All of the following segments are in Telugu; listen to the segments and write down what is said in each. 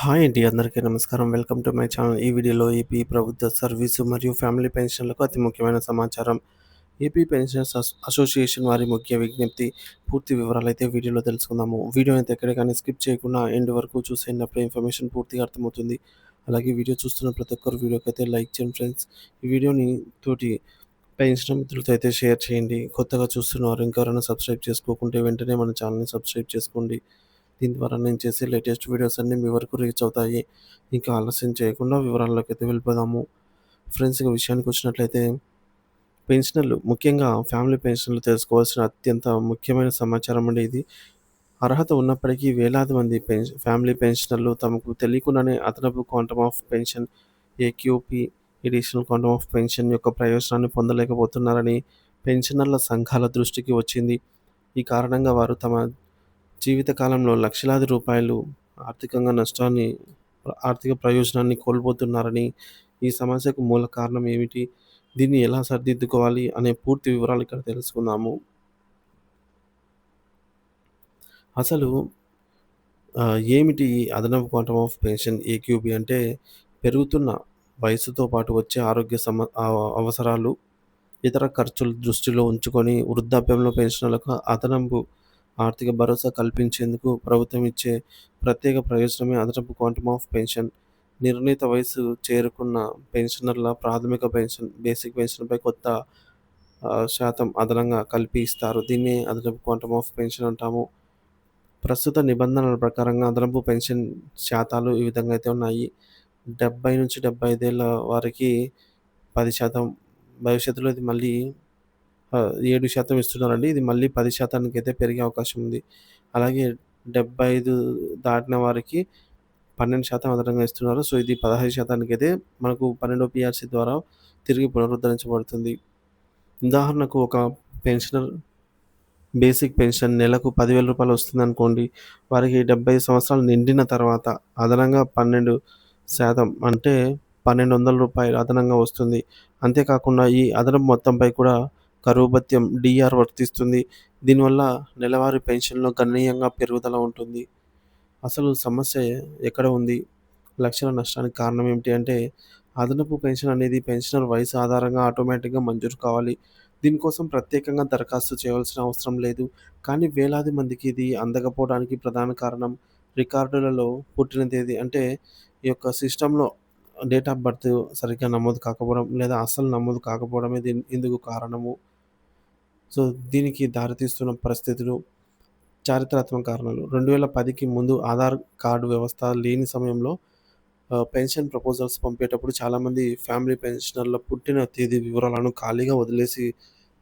హాయ్ అండి. అందరికీ నమస్కారం. Welcome to my channel. ఈ వీడియోలో ఏపీ ప్రభుత్వ సర్వీసు మరియు ఫ్యామిలీ పెన్షన్లకు అతి ముఖ్యమైన సమాచారం. ఏపీ పెన్షనర్స్ అసోసియేషన్ వారి ముఖ్య విజ్ఞప్తి. పూర్తి వివరాలైతే వీడియోలో తెలుసుకుందాము. వీడియో అయితే ఎక్కడ కానీ స్కిప్ చేయకుండా ఎండ్ వరకు చూసేటప్పుడు ఇన్ఫర్మేషన్ పూర్తిగా అర్థమవుతుంది. అలాగే వీడియో చూస్తున్న ప్రతి ఒక్కరు వీడియోకైతే లైక్ చేయండి ఫ్రెండ్స్. ఈ వీడియోని తోటి పెన్షనర్ మిత్రులతో అయితే షేర్ చేయండి. కొత్తగా చూస్తున్నవారు ఇంకెవరైనా సబ్స్క్రైబ్ చేసుకోకుంటే వెంటనే మన ఛానల్‌ని సబ్స్క్రైబ్ చేసుకోండి. దీని ద్వారా నేను చేసే లేటెస్ట్ వీడియోస్ అన్నీ మీ వరకు రీచ్ అవుతాయి. ఇంకా ఆలస్యం చేయకుండా వివరాల్లోకైతే వెళ్ళిపోదాము. ఫ్రెండ్స్ ఇక విషయానికొచ్చినట్లయితే పెన్షనర్లు ముఖ్యంగా ఫ్యామిలీ పెన్షన్‌లు తెలుసుకోవాల్సిన అత్యంత ముఖ్యమైన సమాచారం అండి ఇది. అర్హత ఉన్నప్పటికీ వేలాది మంది ఫ్యామిలీ పెన్షనర్లు తమకు తెలియకుండానే అదనపు quantum of pension AQP additional quantum of pension యొక్క ప్రయోజనాన్ని పొందలేకపోతున్నారని పెన్షనర్ల సంఘాల దృష్టికి వచ్చింది. ఈ కారణంగా వారు తమ జీవితకాలంలో లక్షలాది రూపాయలు ఆర్థికంగా నష్టాన్ని ఆర్థిక ప్రయోజనాన్ని కోల్పోతున్నారని, ఈ సమస్యకు మూల కారణం ఏమిటి? దీన్ని ఎలా సరిదిద్దుకోవాలి? అనే పూర్తి వివరాలు ఇక్కడ తెలుసుకుందాము. అసలు ఏమిటి ఈ అదనపు క్వాంటమ్ ఆఫ్ పెన్షన్ ఏక్యూబీ అంటే పెరుగుతున్న వయసుతో పాటు వచ్చే ఆరోగ్య అవసరాలు, ఇతర ఖర్చులు దృష్టిలో ఉంచుకొని వృద్ధాప్యంలో పెన్షనర్లకు అదనపు ఆర్థిక భరోసా కల్పించేందుకు ప్రభుత్వం ఇచ్చే ప్రత్యేక ప్రయోజనమే అదనపు క్వాంటమ్ ఆఫ్ పెన్షన్. నిర్ణీత వయసు చేరుకున్న పెన్షనర్ల ప్రాథమిక పెన్షన్, బేసిక్ పెన్షన్‌పై కొంత శాతం అదనంగా కలిపి ఇస్తారు. దీన్నే అదనపు క్వాంటమ్ ఆఫ్ పెన్షన్ అంటాము. ప్రస్తుత నిబంధనల ప్రకారంగా అదనపు పెన్షన్ శాతాలు ఈ విధంగా అయితే ఉన్నాయి. 70-75 ఏళ్ల వారికి 10%, భవిష్యత్తులో ఇది మళ్ళీ 7% ఇస్తున్నారండి. ఇది మళ్ళీ 10% అయితే పెరిగే అవకాశం ఉంది. అలాగే 75 దాటిన వారికి 12% అదనంగా ఇస్తున్నారు. సో, ఇది 16% అయితే మనకు 12వ పీఆర్సీ ద్వారా తిరిగి పునరుద్ధరించబడుతుంది. ఉదాహరణకు ఒక పెన్షనర్ బేసిక్ పెన్షన్ నెలకు రూ. 10,000 వస్తుందనుకోండి. వారికి 70 సంవత్సరాలు నిండిన తర్వాత అదనంగా 12% అంటే రూ. 1,200 అదనంగా వస్తుంది. అంతేకాకుండా ఈ అదనపు మొత్తంపై కూడా కరువు భత్యం డీఆర్ వర్తిస్తుంది. దీనివల్ల నెలవారీ పెన్షన్‌లో గణనీయంగా పెరుగుదల ఉంటుంది. అసలు సమస్య ఎక్కడ ఉంది? లక్షల నష్టానికి కారణం ఏమిటి అంటే, అదనపు పెన్షన్ అనేది పెన్షనర్ వయసు ఆధారంగా ఆటోమేటిక్‌గా మంజూరు కావాలి. దీనికోసం ప్రత్యేకంగా దరఖాస్తు చేయవలసిన అవసరం లేదు. కానీ వేలాది మందికి ఇది అందకపోవడానికి ప్రధాన కారణం రికార్డులలో పుట్టిన తేదీ అంటే ఈ యొక్క సిస్టమ్‌లో డేట్ ఆఫ్ బర్త్ సరిగ్గా నమోదు కాకపోవడం లేదా అస్సలు నమోదు కాకపోవడమే ఇందుకు కారణము. సో, దీనికి దారితీస్తున్న పరిస్థితులు చారిత్రాత్మక కారణాలు. 2010కి ముందు ఆధార్ కార్డ్ వ్యవస్థ లేని సమయంలో పెన్షన్ ప్రపోజల్స్ పంపేటప్పుడు చాలామంది ఫ్యామిలీ పెన్షనర్ల పుట్టిన తేదీ వివరాలను ఖాళీగా వదిలేసి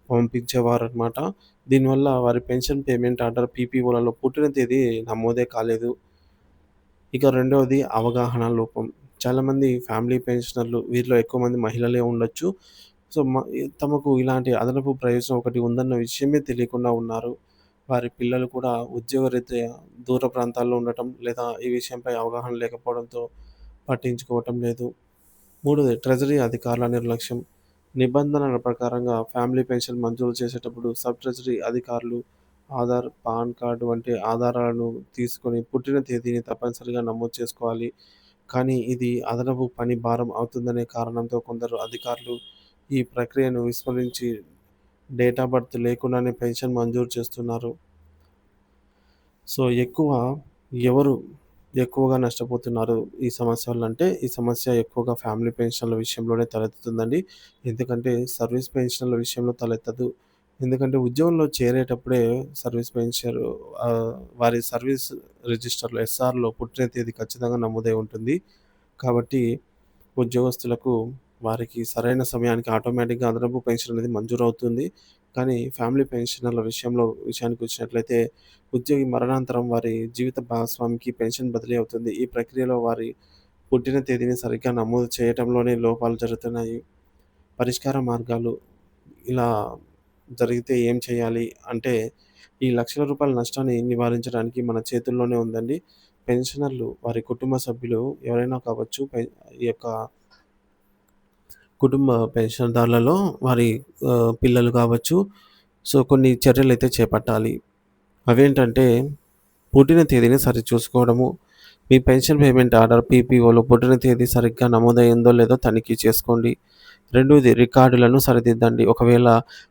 పంపించేవారనమాట. దీనివల్ల వారి పెన్షన్ పేమెంట్ ఆర్డర్ పీపీఓలలో పుట్టిన తేదీ నమోదే కాలేదు. ఇక రెండవది అవగాహన లోపం. చాలామంది ఫ్యామిలీ పెన్షనర్లు వీరిలో ఎక్కువ మంది మహిళలే ఉండొచ్చు. సో, తమకు ఇలాంటి అదనపు ప్రయోజనం ఒకటి ఉందన్న విషయమే తెలియకుండా ఉన్నారు. వారి పిల్లలు కూడా ఉద్యోగరీత్యా దూర ప్రాంతాల్లో ఉండటం లేదా ఈ విషయంపై అవగాహన లేకపోవడంతో పట్టించుకోవటం లేదు. మూడోది ట్రెజరీ అధికారుల నిర్లక్ష్యం. నిబంధనల ప్రకారంగా ఫ్యామిలీ పెన్షన్ మంజూరు చేసేటప్పుడు సబ్ ట్రెజరీ అధికారులు ఆధార్, పాన్ కార్డ్ వంటి ఆధారాలను తీసుకొని పుట్టిన తేదీని తప్పనిసరిగా నమోదు చేసుకోవాలి. కానీ ఇది అదనపు పని భారం అవుతుందనే కారణంతో కొందరు అధికారులు ఈ ప్రక్రియను విస్మరించి డేట్ ఆఫ్ బర్త్ లేకుండానే పెన్షన్ మంజూరు చేస్తున్నారు. సో, ఎవరు ఎక్కువగా నష్టపోతున్నారు ఈ సమస్య వల్ల అంటే, ఈ సమస్య ఎక్కువగా ఫ్యామిలీ పెన్షన్‌ల విషయంలోనే తలెత్తుతుందండి. ఎందుకంటే, సర్వీస్ పెన్షన్‌ల విషయంలో తలెత్తదు. ఎందుకంటే, ఉద్యోగంలో చేరేటప్పుడే సర్వీస్ పెన్షన్ వారి సర్వీస్ రిజిస్టర్‌లో ఎస్ఆర్‌లో పుట్టిన తేదీ ఖచ్చితంగా నమోదై ఉంటుంది. కాబట్టి ఉద్యోగస్తులకు వారికి సరైన సమయానికి ఆటోమేటిక్‌గా అదనపు పెన్షన్ అనేది మంజూరవుతుంది. కానీ ఫ్యామిలీ పెన్షనర్ల విషయానికొచ్చినట్లయితే ఉద్యోగి మరణాంతరం వారి జీవిత భాగస్వామికి పెన్షన్ బదిలీ అవుతుంది. ఈ ప్రక్రియలో వారి పుట్టిన తేదీని సరిగ్గా నమోదు చేయటంలోనే లోపాలు జరుగుతున్నాయి. పరిష్కార మార్గాలు ఇలా జరిగితే ఏం చేయాలి అంటే, ఈ లక్షల రూపాయల నష్టాన్ని నివారించడానికి మన చేతుల్లోనే ఉందండి. పెన్షనర్లు, వారి కుటుంబ సభ్యులు ఎవరైనా కావచ్చు, ఈ యొక్క కుటుంబ పెన్షన్‌దారులలో వారి పిల్లలు కావచ్చు. సో, కొన్ని చర్యలైతే చేపట్టాలి. అవేంటంటే పుట్టిన తేదీని సరిచూసుకోవడము, మీ పెన్షన్ పేమెంట్ ఆర్డర్ పీపీఓలో పుట్టిన తేదీ సరిగ్గా నమోదయిందో లేదో తనిఖీ చేసుకోండి. రెండోది రికార్డులను సరిదిద్దండి. ఒకవేళ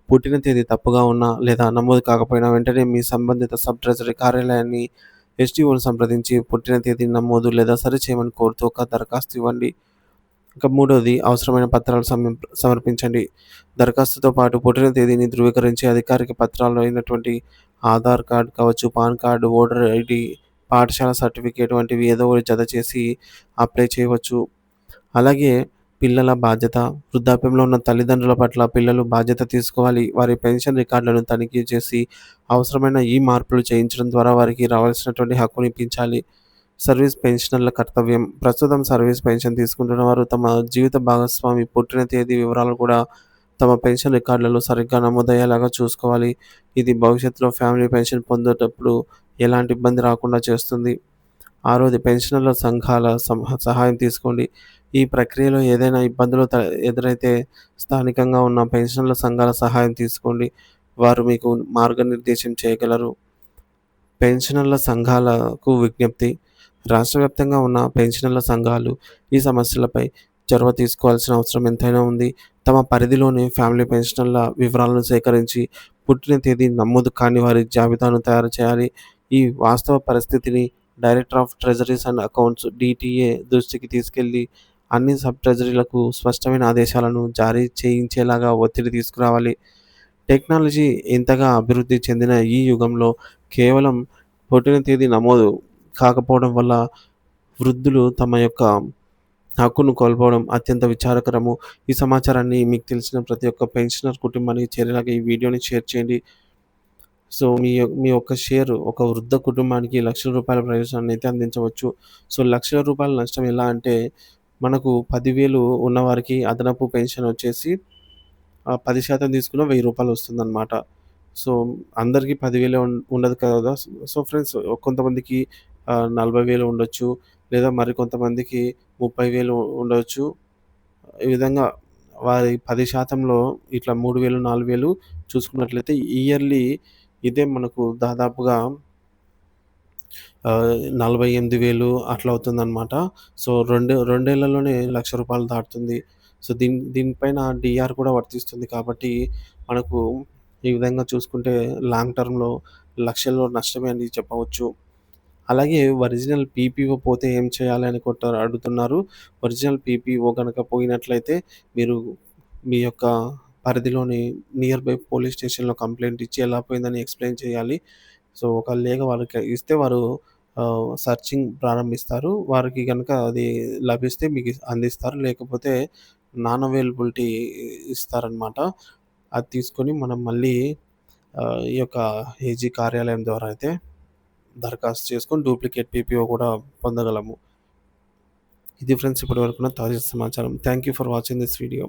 పుట్టిన తేదీ తప్పుగా ఉన్నా లేదా నమోదు కాకపోయినా వెంటనే మీ సంబంధిత సబ్ ట్రెజరీ కార్యాలయాన్ని ఎస్‌డిఓని సంప్రదించి పుట్టిన తేదీ నమోదు లేదా సరిచేయమని కోరుతూ ఒక దరఖాస్తు ఇవ్వండి. ఇక మూడోది అవసరమైన పత్రాలు సమర్పించండి. దరఖాస్తుతో పాటు పుట్టిన తేదీని ధృవీకరించే అధికారిక పత్రాలు అయినటువంటి ఆధార్ కార్డ్ కావచ్చు, పాన్ కార్డ్, ఓటర్ ఐడీ, పాఠశాల సర్టిఫికేట్ వంటివి ఏదో ఒకటి జత చేసి అప్లై చేయవచ్చు. అలాగే పిల్లల బాధ్యత. వృద్ధాప్యంలో ఉన్న తల్లిదండ్రుల పట్ల పిల్లలు బాధ్యత తీసుకోవాలి. వారి పెన్షన్ రికార్డులను తనిఖీ చేసి అవసరమైన ఈ మార్పులు చేయించడం ద్వారా వారికి రావాల్సినటువంటి హక్కుని ఇప్పించాలి. సర్వీస్ పెన్షనర్ల కర్తవ్యం. ప్రస్తుతం సర్వీస్ పెన్షన్ తీసుకుంటున్న వారు తమ జీవిత భాగస్వామి పుట్టిన తేదీ వివరాలు కూడా తమ పెన్షన్ రికార్డులలో సరిగ్గా నమోదయ్యేలాగా చూసుకోవాలి. ఇది భవిష్యత్తులో ఫ్యామిలీ పెన్షన్ పొందేటప్పుడు ఎలాంటి ఇబ్బంది రాకుండా చేస్తుంది. ఆరోది పెన్షనర్ల సంఘాల సహాయం తీసుకోండి. ఈ ప్రక్రియలో ఏదైనా ఇబ్బందులు ఎదురైతే స్థానికంగా ఉన్న పెన్షనర్ల సంఘాల సహాయం తీసుకోండి. వారు మీకు మార్గనిర్దేశం చేయగలరు. పెన్షనర్ల సంఘాలకు విజ్ఞప్తి. రాష్ట్ర వ్యాప్తంగా ఉన్న పెన్షనర్ల సంఘాలు ఈ సమస్యలపై చొరవ తీసుకోవాల్సిన అవసరం ఎంతైనా ఉంది. తమ పరిధిలోని ఫ్యామిలీ పెన్షనర్ల వివరాలను సేకరించి పుట్టిన తేదీ నమోదు కాని వారి జాబితాను తయారు చేయాలి. ఈ వాస్తవ పరిస్థితిని director of treasuries and accounts (DTA) దృష్టికి తీసుకెళ్లి అన్ని సబ్ ట్రెజరీలకు స్పష్టమైన ఆదేశాలను జారీ చేయించేలాగా ఒత్తిడి తీసుకురావాలి. టెక్నాలజీ ఇంతగా అభివృద్ధి చెందిన ఈ యుగంలో కేవలం పుట్టిన తేదీ నమోదు కాకపోవడం వల్ల వృద్ధులు తమ యొక్క హక్కును కోల్పోవడం అత్యంత విచారకరము. ఈ సమాచారాన్ని మీకు తెలిసిన ప్రతి ఒక్క పెన్షనర్ కుటుంబానికి చేరేలాగా ఈ వీడియోని షేర్ చేయండి. సో, మీ యొక్క షేర్ ఒక వృద్ధ కుటుంబానికి లక్షల రూపాయల ప్రయోజనాన్ని అయితే అందించవచ్చు. సో, లక్షల రూపాయల నష్టం ఎలా అంటే మనకు 10,000 ఉన్నవారికి అదనపు పెన్షన్ వచ్చేసి 10% తీసుకున్న రూ. 1000 వస్తుందన్నమాట. సో, అందరికీ 10,000 ఉండదు కదా! సో, ఫ్రెండ్స్ కొంతమందికి 40,000 ఉండొచ్చు. లేదా మరికొంతమందికి 30,000 ఉండొచ్చు. ఈ విధంగా వారి 10%లో ఇట్లా 3,000, 4,000 చూసుకున్నట్లయితే ఇయర్‌లీ ఇదే మనకు దాదాపుగా 48,000 అట్లా అవుతుందనమాట. సో, రెండేళ్లలోనే రూ. 1,00,000 దాటుతుంది. సో, దీనిపైన డీఆర్ కూడా వర్తిస్తుంది కాబట్టి మనకు ఈ విధంగా చూసుకుంటే లాంగ్ టర్మ్‌లో లక్షల్లో నష్టమే అని చెప్పవచ్చు. అలాగే ఒరిజినల్ పీపీఓ పోతే ఏం చేయాలి అని అడుగుతున్నారు. ఒరిజినల్ పీపీఓ గనక పోయినట్లయితే మీరు మీ యొక్క పరిధిలోని నియర్ బై పోలీస్ స్టేషన్‌లో కంప్లెయింట్ ఇచ్చి ఎలా పోయిందని ఎక్స్‌ప్లెయిన్ చేయాలి. సో, ఒకవేళ వాళ్ళకి ఇస్తే వారు సెర్చింగ్ ప్రారంభిస్తారు. వారికి గనక అది లభిస్తే మీకు అందిస్తారు. లేకపోతే నాన్ అవైలబిలిటీ ఇస్తారనమాట. అది తీసుకొని మనం మళ్ళీ ఈ యొక్క ఏజీ కార్యాలయం ద్వారా అయితే దరఖాస్తు చేసుకొని డూప్లికేట్ పీపీఓ కూడా పొందగలము. ఇది ఫ్రెండ్స్ ఇప్పటివరకున్న తాజా సమాచారం. Thank you for watching this video.